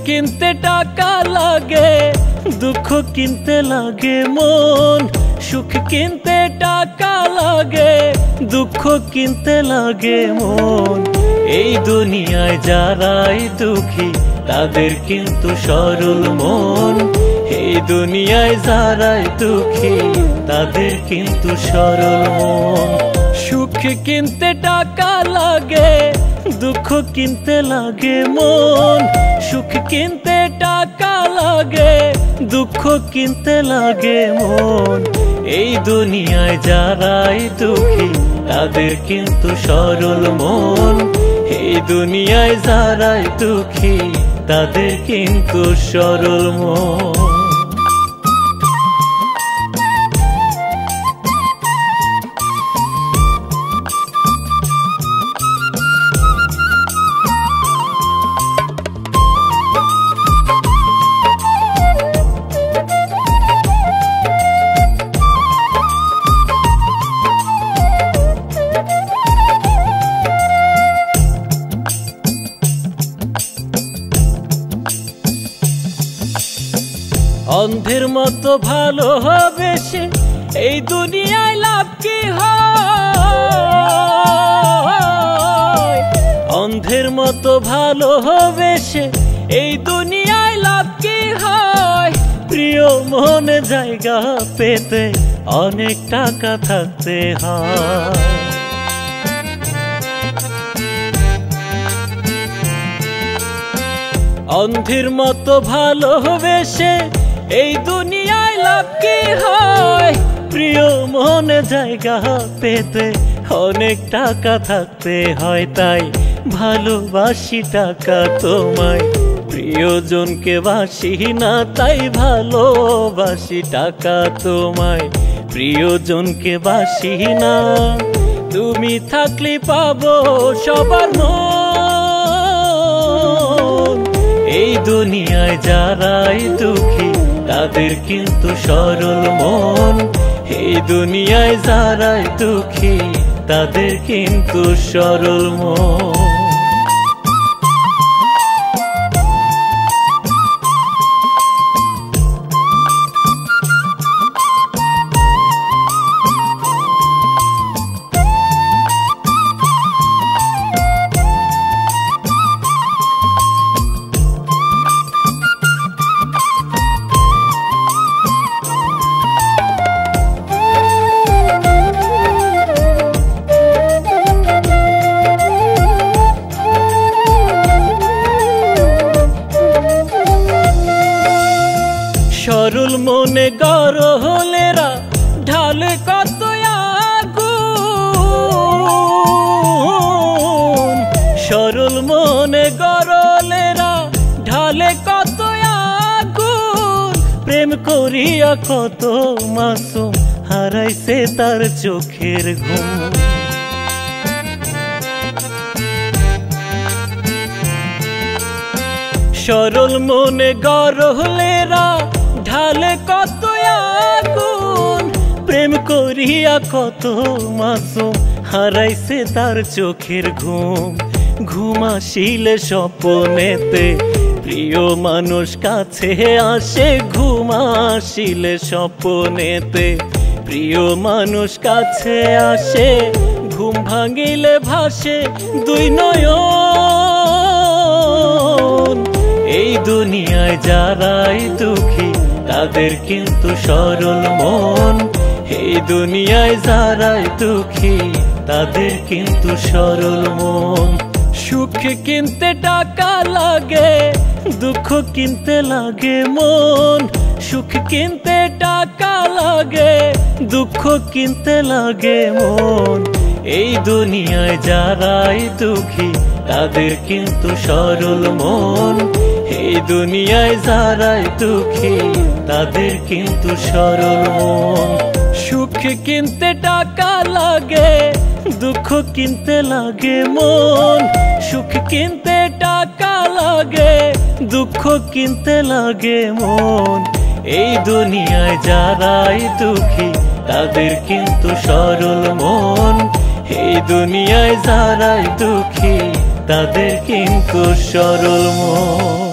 কিনতে টাকা লাগে, দুঃখ কিনতে লাগে মন। সুখ কিনতে টাকা লাগে, দুঃখ কিনতে লাগে মন। এই দুনিয়ায় যারাই দুঃখী তাদের কিন্তু সরল মন। এই দুনিয়ায় যারাই দুঃখী তাদের কিন্তু সরল মন। সুখ কিনতে টাকা লাগে, দুঃখ কিনতে লাগে মন। সুখ কিনতে টাকা লাগে, দুঃখ কিনতে লাগে মন। এই দুনিয়ায় যারাই দুঃখী তাদের কিন্তু সরল মন। এই দুনিয়ায় যারাই দুঃখী তাদের কিন্তু সরল মন। অন্ধের মতো ভালোবেসে এই দুনিয়ায় লাভ কি হয়? অন্ধের মতো ভালোবেসে এই দুনিয়ায় লাভ কি হয়? প্রিয় মনে জায়গা পেতে অনেক টাকা থাকতে হয়। অন্ধের মতো ভালোবেসে এই দুনিয়ায় লাভ কি হয়? প্রিয় মনে জায়গা পেতে অনেক টাকা থাকতে হয়। তাই ভালোবাসি টাকা তোমায়, প্রিয়জনকে বাসি না। তাই ভালোবাসি টাকা তোমায়, প্রিয়জনকে বাসি না। তুমি থাকলে পাবো সবার মন। এই দুনিয়ায় যারাই দুঃখী তাদের কিন্তু সরল মন। এই দুনিয়ায় যারাই দুঃখী তাদের কিন্তু সরল মন। সরল মনে গরলেরা ঢালে কত আগুন। সরল মনে গরলেরা ঢালে কত আগুন। প্রেম করিয়া কত মাসুম হারাইছে তার চোখের ঘুম। সরল মনে গরলেরা ঢালে কত আগুন। প্রেম করিয়া কত মাসুম হারাইছে তার চোখের ঘুম। ঘুম আসিলে স্বপ্নেতে প্রিয় মানুষ কাছে আসে। ঘুম আসিলে স্বপ্নেতে প্রিয় মানুষ কাছে আসে। ঘুম ভাঙিলে ভাসে দুই নয়ন। এই দুনিয়ায় যারাই দুঃখী তাদের কিন্তু সরল মন। এই দুনিয়ায় যারাই দুঃখী তাদের কিন্তু সরল মন। সুখ কিনতে টাকা লাগে, দুঃখ কিনতে লাগে মন। সুখ কিনতে টাকা লাগে, দুঃখ কিনতে লাগে মন। এই দুনিয়ায় যারাই দুঃখী তাদের কিন্তু সরল মন। এই দুনিয়ায় যারাই দুঃখী তাদের কিন্তু সরল মন। সুখ কিনতে টাকা লাগে, দুঃখ কিনতে লাগে মন। সুখ কিনতে টাকা লাগে, দুঃখ কিনতে লাগে মন। এই দুনিয়ায় যারাই দুঃখী তাদের কিন্তু সরল মন। এই দুনিয়ায় যারাই দুঃখী তাদের কিন্তু সরল মন।